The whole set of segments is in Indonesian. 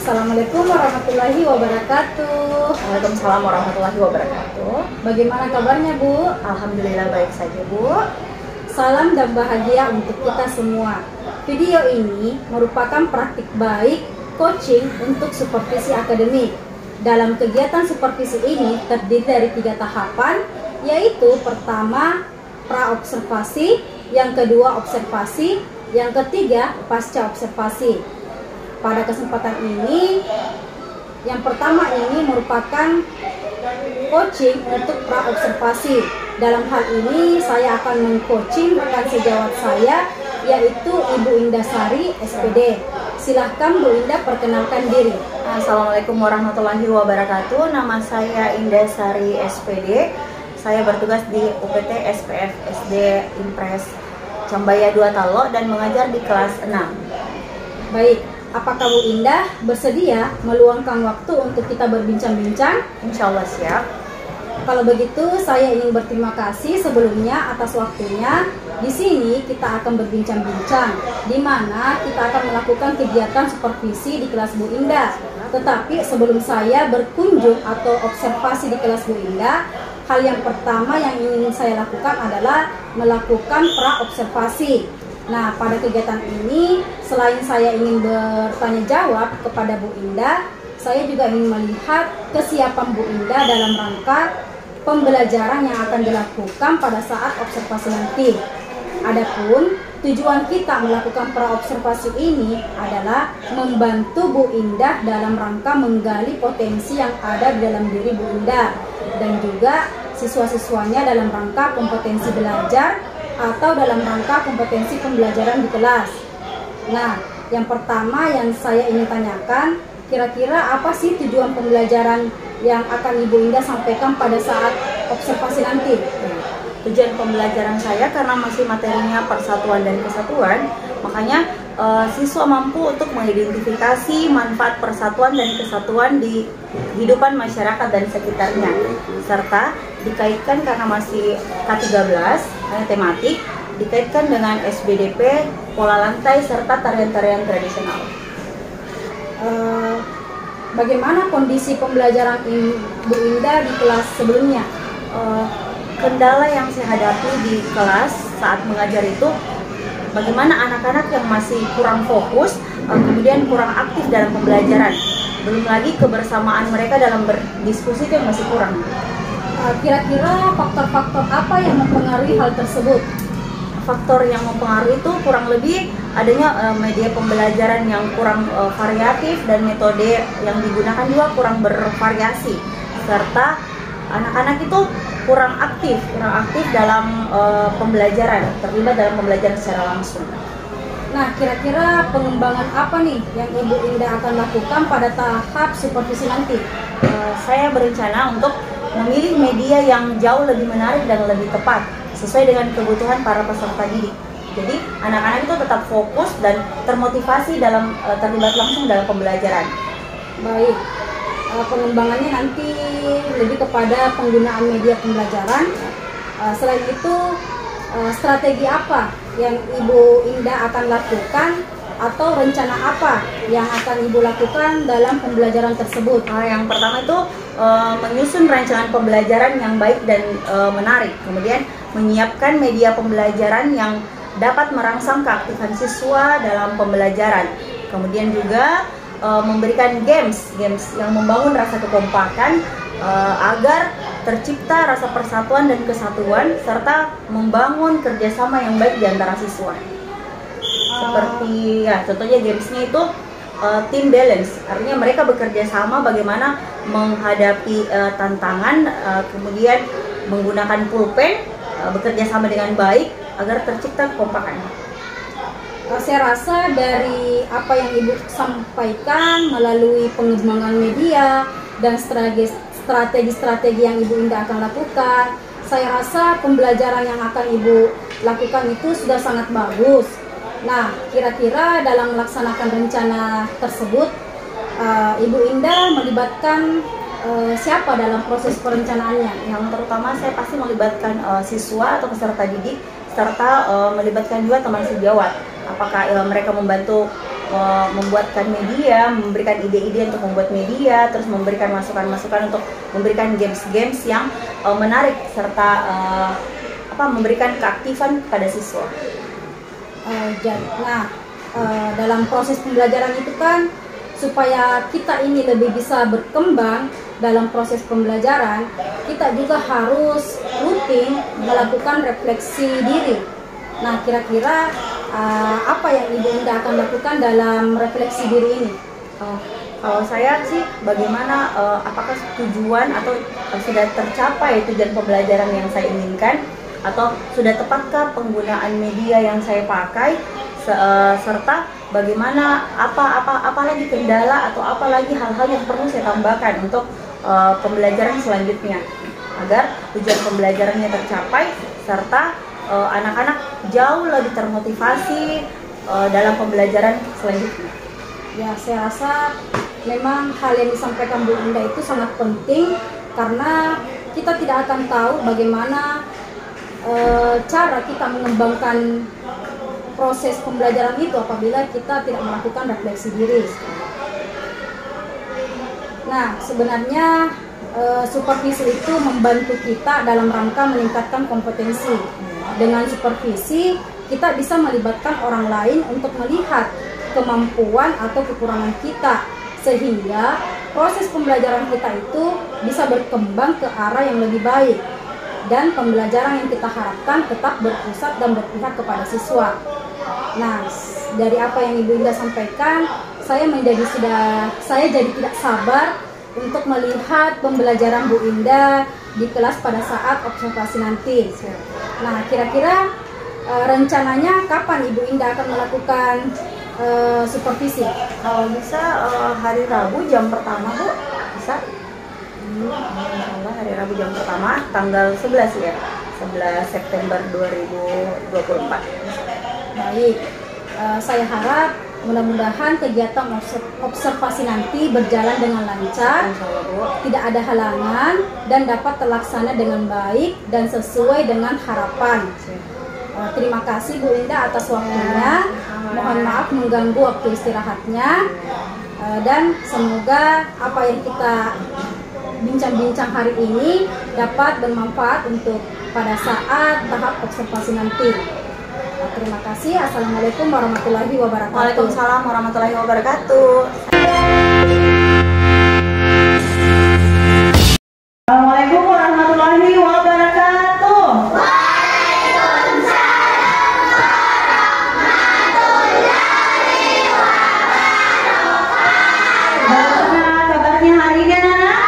Assalamualaikum warahmatullahi wabarakatuh. Waalaikumsalam warahmatullahi wabarakatuh. Bagaimana kabarnya, Bu? Alhamdulillah baik saja, Bu. Salam dan bahagia untuk kita semua. Video ini merupakan praktik baik coaching untuk supervisi akademik. Dalam kegiatan supervisi ini terdiri dari 3 tahapan, yaitu pertama pra-observasi, yang kedua observasi, yang ketiga pasca observasi. Pada kesempatan ini, yang pertama ini merupakan coaching untuk pra-observasi. Dalam hal ini saya akan meng-coaching rekan sejawat saya, yaitu Ibu Indah Sari, SPD. Silahkan Bu Indah perkenalkan diri. Assalamualaikum warahmatullahi wabarakatuh. Nama saya Indah Sari, SPD. Saya bertugas di UPT SPF SD Impres Cambaya 2 Talo dan mengajar di kelas 6. Baik, apakah Bu Indah bersedia meluangkan waktu untuk kita berbincang-bincang? Insya Allah siap. Kalau begitu, saya ingin berterima kasih sebelumnya atas waktunya. Di sini kita akan berbincang-bincang, di mana kita akan melakukan kegiatan supervisi di kelas Bu Indah. Tetapi sebelum saya berkunjung atau observasi di kelas Bu Indah, hal yang pertama yang ingin saya lakukan adalah melakukan pra-observasi. Nah, pada kegiatan ini, selain saya ingin bertanya jawab kepada Bu Indah, saya juga ingin melihat kesiapan Bu Indah dalam rangka pembelajaran yang akan dilakukan pada saat observasi nanti. Adapun tujuan kita melakukan pra-observasi ini adalah membantu Bu Indah dalam rangka menggali potensi yang ada di dalam diri Bu Indah dan juga siswa-siswanya dalam rangka kompetensi belajar atau dalam rangka kompetensi pembelajaran di kelas. Nah, yang pertama yang saya ingin tanyakan, kira-kira apa sih tujuan pembelajaran yang akan Ibu Indah sampaikan pada saat observasi nanti? Tujuan pembelajaran saya karena masih materinya persatuan dan kesatuan, makanya siswa mampu untuk mengidentifikasi manfaat persatuan dan kesatuan di kehidupan masyarakat dan sekitarnya, serta dikaitkan karena masih K13 tematik, dikaitkan dengan SBDP, pola lantai, serta tarian-tarian tradisional. Bagaimana kondisi pembelajaran Bu Indah di kelas sebelumnya? Kendala yang saya hadapi di kelas saat mengajar itu bagaimana anak-anak yang masih kurang fokus, kemudian kurang aktif dalam pembelajaran. Belum lagi kebersamaan mereka dalam berdiskusi itu yang masih kurang. Kira-kira faktor-faktor apa yang mempengaruhi hal tersebut? Faktor yang mempengaruhi itu kurang lebih adanya media pembelajaran yang kurang variatif dan metode yang digunakan juga kurang bervariasi, serta anak-anak itu kurang aktif dalam pembelajaran, terlibat dalam pembelajaran secara langsung. Nah, kira-kira pengembangan apa nih yang Ibu Indah akan lakukan pada tahap supervisi nanti? Saya berencana untuk memilih media yang jauh lebih menarik dan lebih tepat sesuai dengan kebutuhan para peserta didik. Jadi anak-anak itu tetap fokus dan termotivasi dalam terlibat langsung dalam pembelajaran. Baik, pengembangannya nanti lebih kepada penggunaan media pembelajaran. Selain itu, strategi apa yang Ibu Indah akan lakukan atau rencana apa yang akan Ibu lakukan dalam pembelajaran tersebut? Yang pertama itu menyusun rancangan pembelajaran yang baik dan menarik, kemudian menyiapkan media pembelajaran yang dapat merangsang keaktifan siswa dalam pembelajaran, kemudian juga memberikan games yang membangun rasa kekompakan agar tercipta rasa persatuan dan kesatuan serta membangun kerjasama yang baik di antara siswa. Seperti ya contohnya gamesnya itu team balance, artinya mereka bekerja sama bagaimana menghadapi tantangan, kemudian menggunakan pulpen, bekerja sama dengan baik agar tercipta kekompakan. Saya rasa dari apa yang Ibu sampaikan melalui pengembangan media dan strategi-strategi yang Ibu Indah akan lakukan, saya rasa pembelajaran yang akan Ibu lakukan itu sudah sangat bagus. Nah, kira-kira dalam melaksanakan rencana tersebut, Ibu Indah melibatkan siapa dalam proses perencanaannya? Yang terutama saya pasti melibatkan siswa atau peserta didik serta melibatkan juga teman sejawat. Apakah mereka membantu membuatkan media, memberikan ide-ide untuk membuat media, terus memberikan masukan-masukan untuk memberikan games-games yang menarik serta memberikan keaktifan kepada siswa. Dalam proses pembelajaran itu kan supaya kita ini lebih bisa berkembang dalam proses pembelajaran, kita juga harus rutin melakukan refleksi diri. Nah, kira-kira apa yang Ibu Indah akan lakukan dalam refleksi diri ini? Kalau saya sih, bagaimana apakah tujuan atau sudah tercapai tujuan pembelajaran yang saya inginkan, atau sudah tepatkah penggunaan media yang saya pakai, serta bagaimana apa lagi kendala atau apa lagi hal-hal yang perlu saya tambahkan untuk pembelajaran selanjutnya agar tujuan pembelajarannya tercapai serta anak-anak jauh lebih termotivasi dalam pembelajaran selanjutnya. Ya, saya rasa memang hal yang disampaikan Bu Indah itu sangat penting karena kita tidak akan tahu bagaimana cara kita mengembangkan proses pembelajaran itu apabila kita tidak melakukan refleksi diri. Nah, sebenarnya supervisi itu membantu kita dalam rangka meningkatkan kompetensi. Dengan supervisi, kita bisa melibatkan orang lain untuk melihat kemampuan atau kekurangan kita, sehingga proses pembelajaran kita itu bisa berkembang ke arah yang lebih baik. Dan pembelajaran yang kita harapkan tetap berpusat dan berpihak kepada siswa. Nah, dari apa yang Ibu Indah sampaikan, saya jadi tidak sabar untuk melihat pembelajaran Bu Indah di kelas pada saat observasi nanti. Nah, kira-kira rencananya kapan Ibu Indah akan melakukan supervisi? Kalau bisa hari Rabu jam pertama, Bu, bisa? Insyaallah hari Rabu jam pertama, tanggal 11 ya, 11 September 2024. Baik, saya harap mudah-mudahan kegiatan observasi nanti berjalan dengan lancar, tidak ada halangan, dan dapat terlaksana dengan baik dan sesuai dengan harapan. Terima kasih Bu Indah atas waktunya. Mohon maaf mengganggu waktu istirahatnya, dan semoga apa yang kita bincang-bincang hari ini dapat bermanfaat untuk pada saat tahap observasi nanti. Terima kasih. Assalamualaikum warahmatullahi wabarakatuh. Waalaikumsalam warahmatullahi wabarakatuh. Assalamualaikum warahmatullahi wabarakatuh. Waalaikumsalam warahmatullahi wabarakatuh. Bagaimana kabarnya hari ini, anak-anak?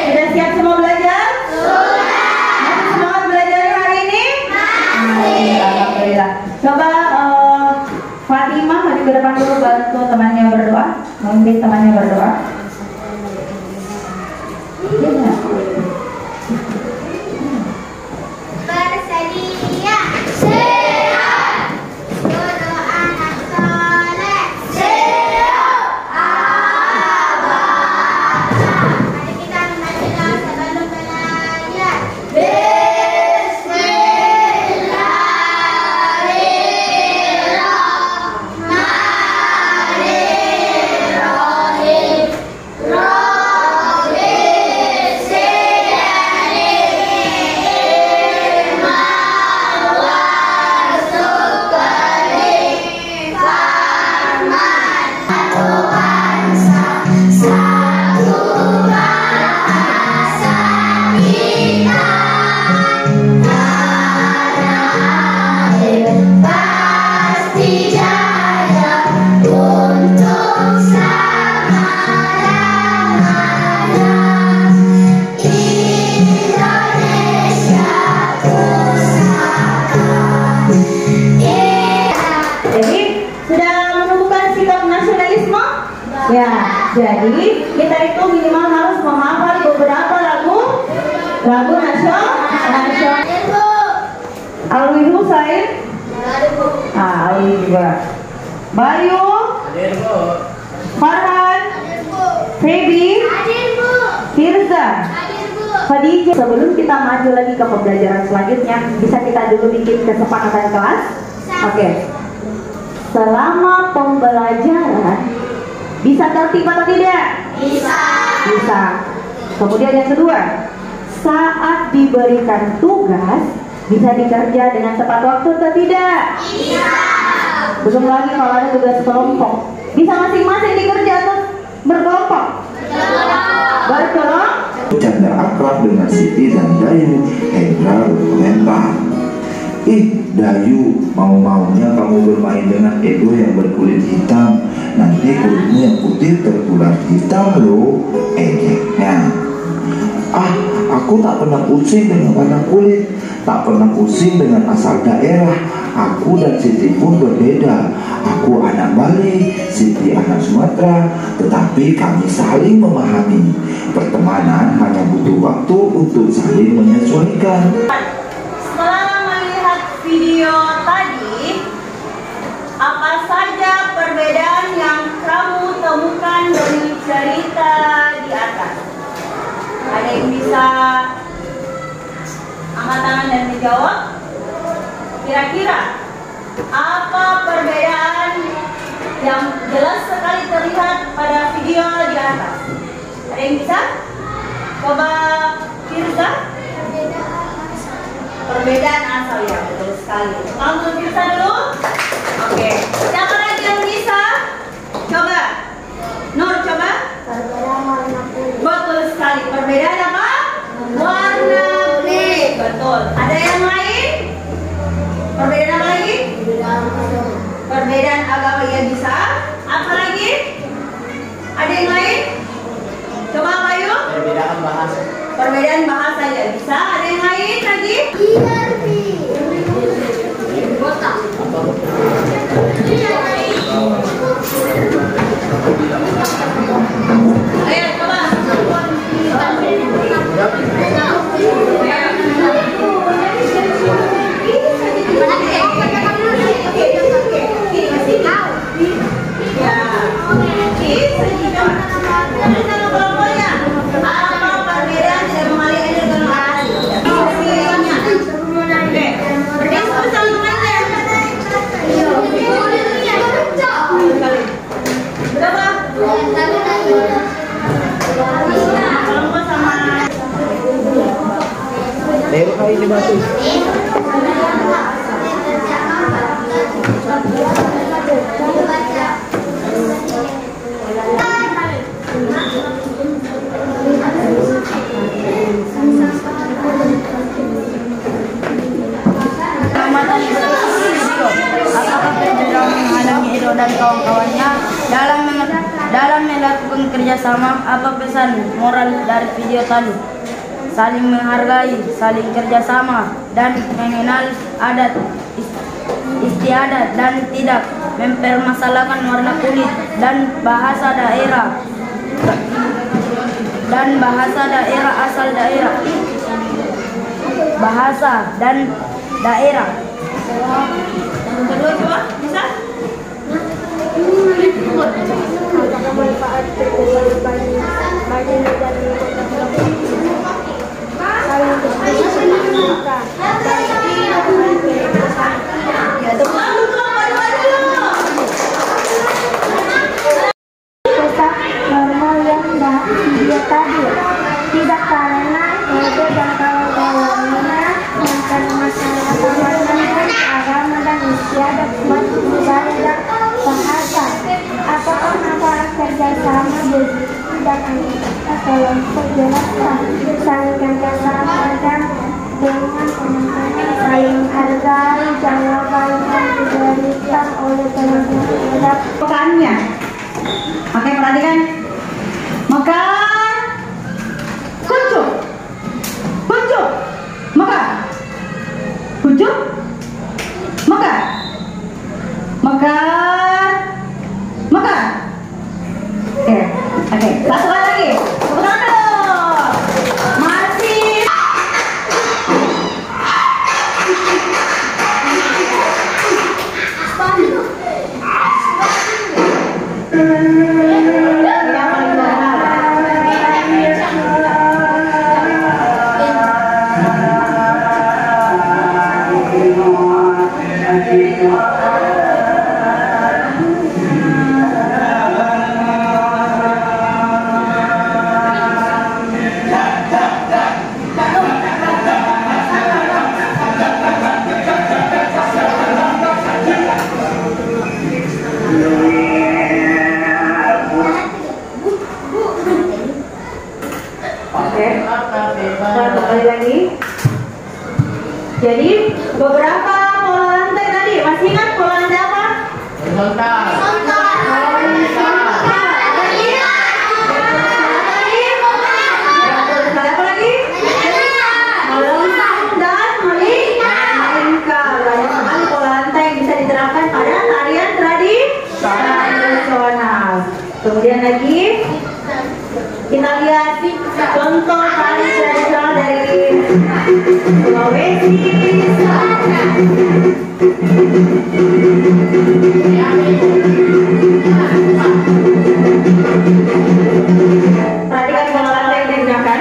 Sudah siap semua belajar? Sudah. Masih semangat belajar hari ini? Masih. Alhamdulillah. Coba Fatimah maju ke depan dulu, bantu temannya berdoa, memimpin temannya berdoa. Bersedia. Siap. Guru anak soleh. Siap. Abah. Mari kita membaca sebelum belajar. Bismillahirrahmanirrahim. Rabbi sirni ilman warzuqni fahman. Tuhan satu bahasa kita tanah air pasti jaya untuk selama-lamanya. Indonesia pusaka. Jadi sudah menemukan sikap nasionalisme? Ya, jadi kita itu minimal harus menghafal beberapa lagu nasional. Alwi Husain, Alwi juga. Bayu, Farhan, Febi, Firza, Khadijah. Sebelum kita maju lagi ke pembelajaran selanjutnya, bisa kita dulu bikin kesepakatan kelas? Oke. selama pembelajaran bisa tertib atau tidak? Bisa. Bisa. Kemudian yang kedua, saat diberikan tugas bisa dikerja dengan tepat waktu atau tidak? Bisa. Belum lagi kalau ada tugas kelompok, bisa masing-masing dikerja atau berkelompok? Berkelompok. Canda akrab dengan Siti dan Dayu, Hendra berkomentar, "Ih, Dayu, mau-maunya kamu bermain dengan Edo yang berkulit hitam. Nanti kulitmu yang putih tertular hitam loh," ejeknya. "Ah, aku tak pernah pusing dengan warna kulit, tak pernah pusing dengan asal daerah. Aku dan Siti pun berbeda. Aku anak Bali, Siti anak Sumatera, tetapi kami saling memahami. Pertemanan hanya butuh waktu untuk saling menyesuaikan." Setelah melihat video tadi, apa saja perbedaan yang kamu temukan dari cerita di atas? Ada yang bisa angkat tangan dan menjawab? Kira-kira apa perbedaan yang jelas sekali terlihat pada video di atas? Ada yang bisa? Coba Firza. Perbedaan asal, ya, betul sekali. Kamu Firza dulu. Oke. Siapa lagi yang bisa? Coba. Nur, coba. Perbedaan warna kulit. Betul sekali. Perbedaan apa? Warna kulit. Betul. Ada yang lain? Perbedaan apa lagi? Perbedaan agama, ya bisa. Apa lagi? Ada yang lain? Coba Bayu. Perbedaan bahasa. Perbedaan bahasa, ya bisa. Ada yang lain lagi? Botak. Ayo coba. Ini batu. Apakah perbedaan menghalangi Edo dan kawan-kawannya dalam melakukan kerjasama? Apa pesan moral dari video tadi? Saling menghargai, saling kerjasama, dan mengenal adat istiadat dan tidak mempermasalahkan warna kulit dan bahasa daerah asal daerah, bahasa dan daerah. Kedua coba, bisa? Ya, teman normal yang dia tadi tidak karena Edo dan kawan-kawannya tentang masalah pemahaman agama dan istiadat budaya dan bahasa. Apakah aparat kerjasama begitu dan anggota kelompok jelaskan saling kerjasama dan dengan teman-teman saling hargai jawaban yang diberikan oleh teman-teman. Bukannya. Oke, perhatikan. Makan. Kuncup. Kuncup. Makan. Kuncup. Makan. Makan. Makan. Oke. Oke. Satu kali lagi. Tepuk tangan dulu. Masih. Ya, Beberapa pola lantai tadi, masih ingat pola lantai apa? Horizontal. Apa lagi? Melengkung dan melingkar. Banyak sekali pola lantai yang bisa diterapkan pada tarian tradisional. Kemudian lagi kita lihat contoh tari tradisional dari Sulawesi Selatan. Perhatikan pola lantai yang digunakan.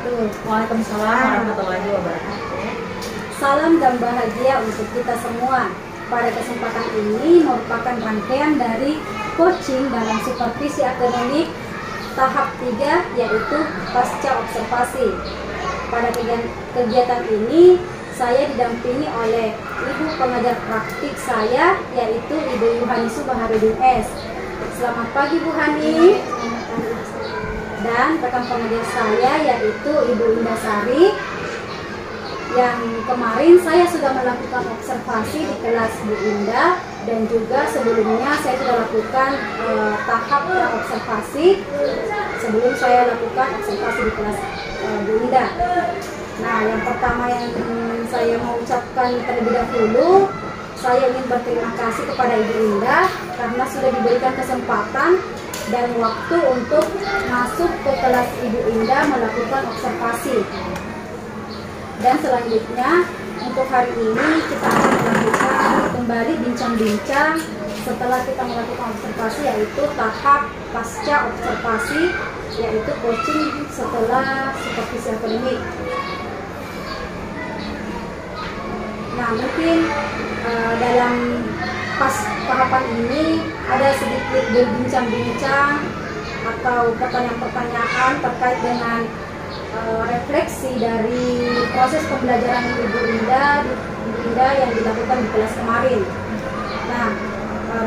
wabarakatuh. Waalaikumsalam warahmatullahi wabarakatuh. Salam dan bahagia untuk kita semua. Pada kesempatan ini merupakan rangkaian dari coaching dalam supervisi akademik tahap 3, yaitu pasca observasi. Pada kegiatan ini saya didampingi oleh ibu pengajar praktik saya, yaitu Ibu Yuhanisu Baharudin S. Selamat pagi Bu Hani. Dan rekan pengajar saya yaitu Ibu Indah Sari, yang kemarin saya sudah melakukan observasi di kelas Bu Indah, dan juga sebelumnya saya sudah lakukan tahap observasi sebelum saya lakukan observasi di kelas Bu Indah. Nah, yang pertama yang saya mau ucapkan terlebih dahulu, saya ingin berterima kasih kepada Ibu Indah karena sudah diberikan kesempatan dan waktu untuk masuk ke kelas Ibu Indah melakukan observasi. Dan selanjutnya untuk hari ini kita akan melakukan kembali bincang-bincang setelah kita melakukan observasi, yaitu tahap pasca observasi, yaitu coaching setelah supervisi akademik. Nah, mungkin dalam tahapan ini ada sedikit berbincang-bincang atau pertanyaan-pertanyaan terkait dengan refleksi dari proses pembelajaran Ibu Indah yang dilakukan di kelas kemarin. Nah,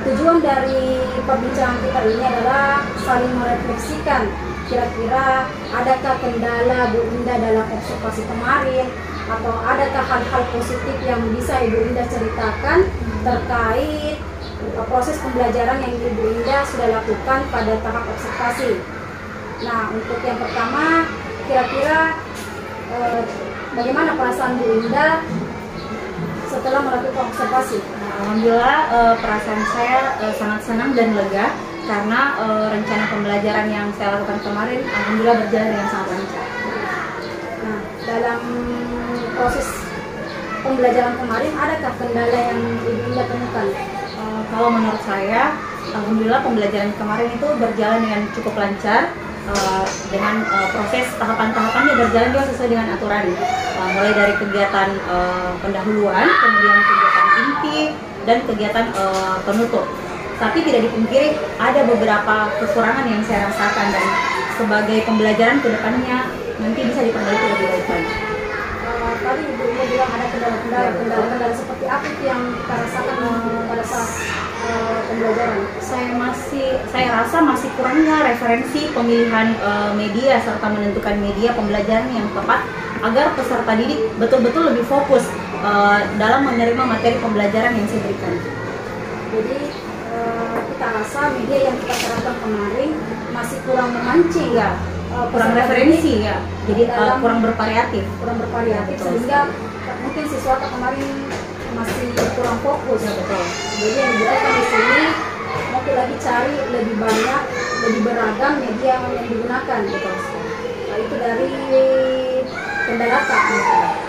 tujuan dari perbincangan kita ini adalah saling merefleksikan kira-kira adakah kendala Bu Indah dalam observasi kemarin, atau adakah hal-hal positif yang bisa Ibu Indah ceritakan terkait proses pembelajaran yang Ibu Indah sudah lakukan pada tahap observasi. Nah, untuk yang pertama, kira-kira bagaimana perasaan Bu Indah setelah melakukan observasi? Alhamdulillah, perasaan saya sangat senang dan lega karena rencana pembelajaran yang saya lakukan kemarin alhamdulillah berjalan dengan sangat lancar. Nah, dalam proses pembelajaran kemarin adakah kendala yang Ibu Indah temukan? Kalau menurut saya, alhamdulillah pembelajaran kemarin itu berjalan dengan cukup lancar. Dengan proses tahapan-tahapannya berjalan juga sesuai dengan aturan, mulai dari kegiatan pendahuluan, kemudian kegiatan inti, dan kegiatan penutup. Tapi tidak dipungkiri ada beberapa kekurangan yang saya rasakan, dan sebagai pembelajaran ke depannya nanti bisa diperbaiki lebih baik lagi. Tadi Ibu Indah bilang ada kendala seperti apa yang kita rasakan pada saat pembelajaran? Saya rasa masih kurangnya referensi pemilihan media serta menentukan media pembelajaran yang tepat agar peserta didik betul-betul lebih fokus dalam menerima materi pembelajaran yang saya berikan. Jadi kita rasa media yang kita terapkan kemarin masih kurang memancing, ya, kurang referensi, ya, jadi kurang bervariatif, sehingga mungkin siswa kemarin masih kurang fokus. Ya, betul. Jadi yang dibutuhkan di sini mungkin lagi cari lebih banyak, lebih beragam media yang digunakan. Betul. Nah, itu dari kendala Kak.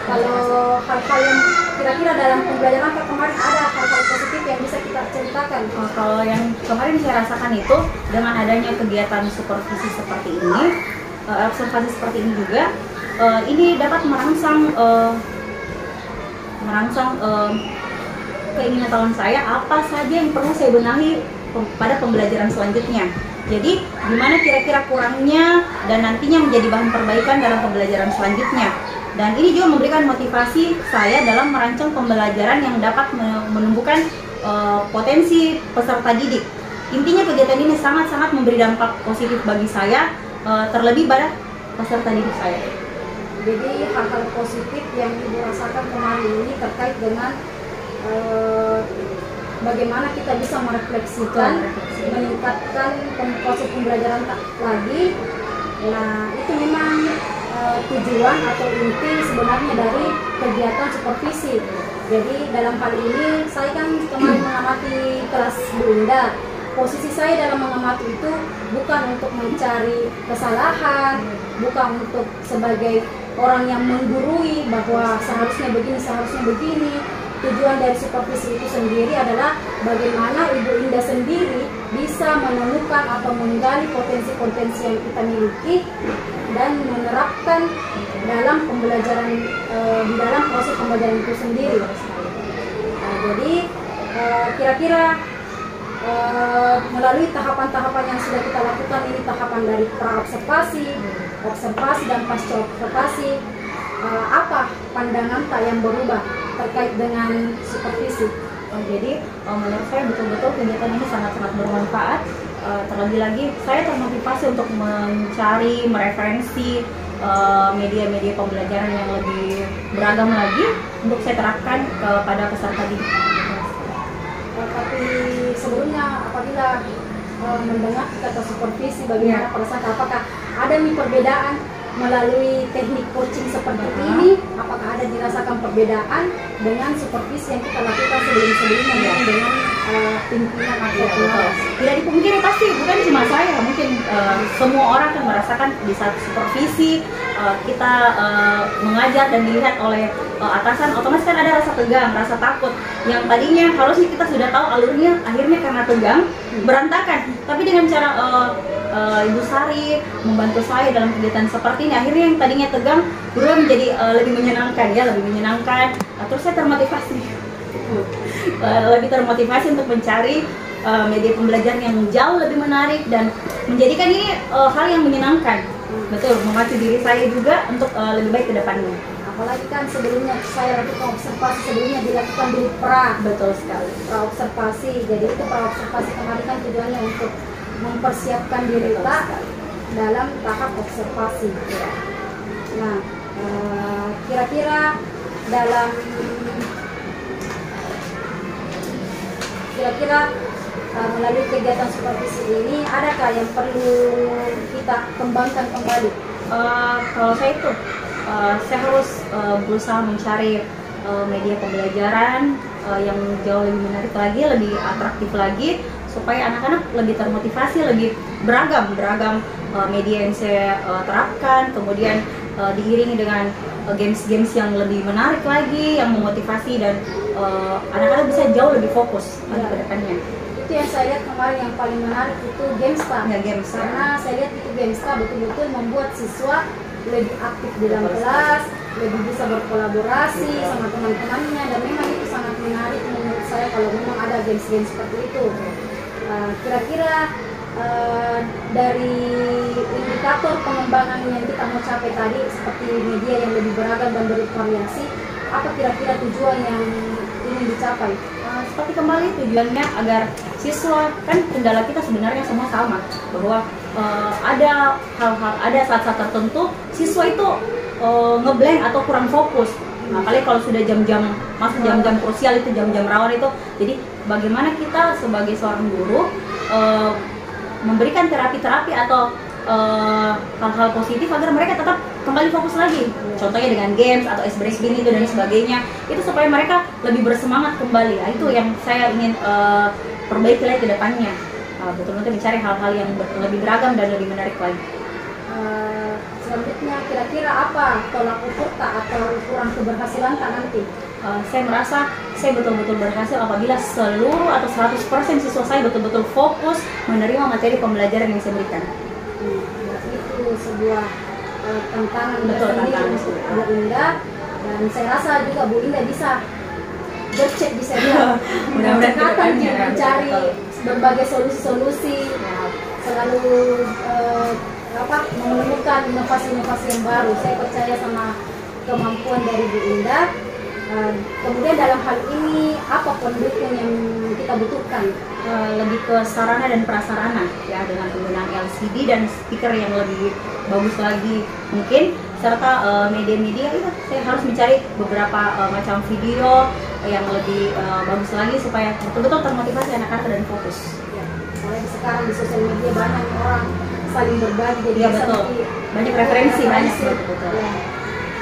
Kalau hal-hal yang kira-kira dalam pembelajaran Kak kemarin ada hal-hal positif yang bisa kita ceritakan? Kalau yang kemarin saya rasakan itu dengan adanya kegiatan supervisi seperti ini, observasi seperti ini juga, ini dapat merangsang keinginan tahuan saya apa saja yang perlu saya benahi pada pembelajaran selanjutnya. Jadi gimana kira-kira kurangnya dan nantinya menjadi bahan perbaikan dalam pembelajaran selanjutnya. Dan ini juga memberikan motivasi saya dalam merancang pembelajaran yang dapat menumbuhkan potensi peserta didik. Intinya kegiatan ini sangat-sangat memberi dampak positif bagi saya, terlebih pada peserta didik saya. Jadi hal-hal positif yang Ibu rasakan kemarin ini terkait dengan bagaimana kita bisa merefleksikan, meningkatkan proses pembelajaran lagi. Nah, itu memang tujuan atau inti sebenarnya dari kegiatan supervisi. Jadi dalam hal ini saya kan kemarin mengamati kelas Bu Indah. Posisi saya dalam mengamati itu bukan untuk mencari kesalahan, bukan untuk sebagai orang yang menggurui bahwa seharusnya begini. Tujuan dari supervisi itu sendiri adalah bagaimana Ibu Indah sendiri bisa menemukan atau menggali potensi-potensi yang kita miliki dan menerapkan dalam pembelajaran di dalam proses pembelajaran itu sendiri. Jadi kira-kira melalui tahapan-tahapan yang sudah kita lakukan ini, tahapan dari pra-observasi, observasi dan pasca observasi, apa pandangan tak yang berubah terkait dengan supervisi? Jadi menurut saya betul-betul kegiatan ini sangat-sangat bermanfaat. Terlebih lagi saya termotivasi untuk mencari, mereferensi media-media pembelajaran yang lebih beragam lagi untuk saya terapkan kepada peserta didik. Tapi sebelumnya apabila mendengar kata supervisi, bagaimana perasaan? Apakah ada perbedaan melalui teknik coaching seperti ini? Apakah ada dirasakan perbedaan dengan supervisi yang kita lakukan sebelum-sebelumnya dengan pimpinan atau pengawas? Tidak dipungkiri pasti bukan cuma saya, mungkin semua orang akan merasakan di saat supervisi kita mengajar dan dilihat oleh atasan, otomatis kan ada rasa tegang, rasa takut yang tadinya harusnya kita sudah tahu alurnya, akhirnya karena tegang berantakan. Tapi dengan cara Ibu Sari membantu saya dalam kegiatan seperti ini, akhirnya yang tadinya tegang berubah menjadi lebih menyenangkan, ya, lebih menyenangkan. Terus saya termotivasi, lebih termotivasi untuk mencari media pembelajaran yang jauh lebih menarik dan menjadikan ini hal yang menyenangkan. Betul, memacu diri saya juga untuk lebih baik ke depannya. Apalagi kan sebelumnya saya lakukan observasi, sebelumnya dilakukan dulu pra. Betul sekali. Pra observasi, jadi itu pra observasi kemarin kan tujuannya untuk mempersiapkan diri kita dalam tahap observasi. Nah, kira-kira dalam melalui kegiatan supervisi ini, adakah yang perlu kita kembangkan kembali? Kalau saya itu, saya harus berusaha mencari media pembelajaran yang jauh lebih menarik lagi, lebih atraktif lagi, supaya anak-anak lebih termotivasi, lebih beragam media yang saya terapkan, kemudian diiringi dengan games-games yang lebih menarik lagi, yang memotivasi dan anak-anak bisa jauh lebih fokus ke depannya. Itu yang saya lihat kemarin yang paling menarik itu Gamestar. Ya, Gamestar. Karena saya lihat itu Gamestar betul-betul membuat siswa lebih aktif di dalam kelas, lebih bisa berkolaborasi sama teman-temannya, dan memang itu sangat menarik menurut saya kalau memang ada games-games seperti itu. Kira-kira dari indikator pengembangan yang kita mau capai tadi, seperti media yang lebih beragam dan bervariasi, apa kira-kira tujuan yang ingin dicapai? Seperti kembali tujuannya agar siswa, kan kendala kita sebenarnya semua sama, bahwa ada hal-hal, ada saat-saat tertentu siswa itu ngeblank atau kurang fokus. Nah, apalagi kalau sudah jam-jam masuk jam-jam krusial, itu jam-jam rawan itu. Jadi bagaimana kita sebagai seorang guru memberikan terapi-terapi atau hal-hal positif agar mereka tetap kembali fokus lagi. Contohnya dengan games atau ice breaking itu dan sebagainya. Itu supaya mereka lebih bersemangat kembali. Nah, itu yang saya ingin perbaiki lagi ke depannya. Betul-betul mencari hal-hal yang lebih beragam dan lebih menarik lagi. Selanjutnya, kira-kira apa tolak ukur tak atau ukuran keberhasilan tak nanti? Saya merasa saya betul-betul berhasil apabila seluruh atau 100% siswa saya betul-betul fokus menerima materi pembelajaran yang saya berikan. Itu sebuah tantangan tersendiri untuk Bu Indah, dan saya rasa juga Bu Indah bisa bercek di saya mudah-mudahan mencari berbagai solusi-solusi, selalu menemukan inovasi-inovasi yang baru. Saya percaya sama kemampuan dari Bu Indah. Kemudian dalam hal ini apa pendukung yang kita butuhkan? Lebih ke sarana dan prasarana, ya, dengan penggunaan LCD dan speaker yang lebih bagus lagi mungkin, serta media-media. Saya harus mencari beberapa macam video yang lebih bagus lagi supaya betul-betul termotivasi anak-anak dan fokus. Ya, apalagi sekarang di sosial media banyak orang saling berbagi, jadi ya, betul. Banyak referensi, banyak. Betul. Ya.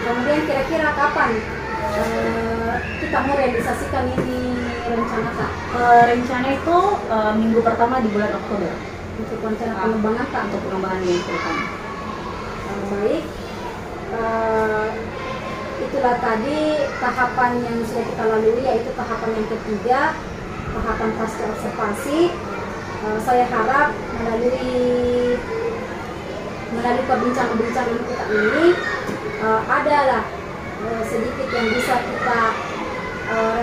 Kemudian kira-kira kapan kita mau realisasikan ini rencana Kak? Rencana itu minggu pertama di bulan Oktober. Untuk rencana pengembangan Kak? Untuk pengembangan yang pertama. Baik. Itulah tadi tahapan yang sudah kita lalui, yaitu tahapan yang ketiga, tahapan pasca observasi. Saya harap melalui melalui perbincangan-perbincangan kita ini adalah sedikit yang bisa kita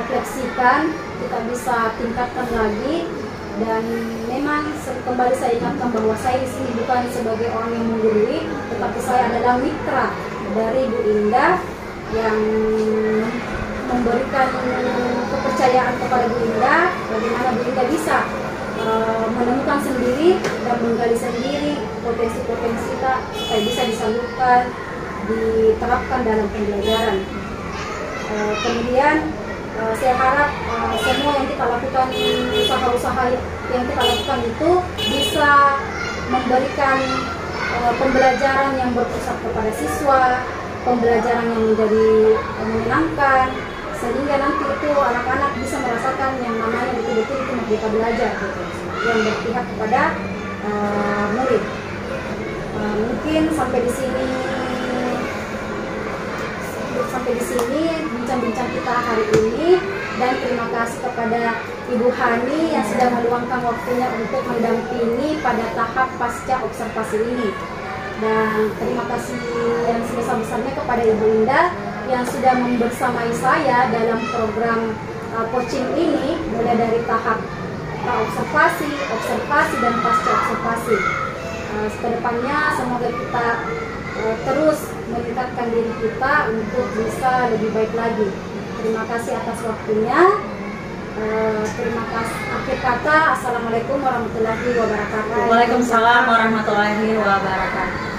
refleksikan, kita bisa tingkatkan lagi. Dan memang kembali saya ingatkan bahwa saya di sini bukan sebagai orang yang menggurui, tetapi saya adalah mitra dari Bu Indah yang memberikan kepercayaan kepada Bu Indah bagaimana Bu Indah bisa menemukan sendiri dan menggali sendiri potensi-potensi kita supaya bisa disalurkan, diterapkan dalam pembelajaran. Kemudian saya harap semua yang kita lakukan, usaha-usaha yang kita lakukan itu bisa memberikan pembelajaran yang berpusat kepada siswa, pembelajaran yang menjadi menyenangkan, sehingga nanti itu anak-anak bisa merasakan yang namanya betul-betul itu merdeka belajar gitu, yang berpihak kepada murid. Mungkin sampai di sini bincang-bincang kita hari ini, dan terima kasih kepada Ibu Hani yang sudah meluangkan waktunya untuk mendampingi pada tahap pasca observasi ini. Dan terima kasih yang sebesar-besarnya kepada Ibu Indah yang sudah membersamai saya dalam program coaching ini, mulai dari tahap observasi dan pasca observasi. Kedepannya semoga kita terus meningkatkan diri kita untuk bisa lebih baik lagi. Terima kasih atas waktunya. Terima kasih. Akhir kata, assalamualaikum warahmatullahi wabarakatuh. Waalaikumsalam warahmatullahi wabarakatuh.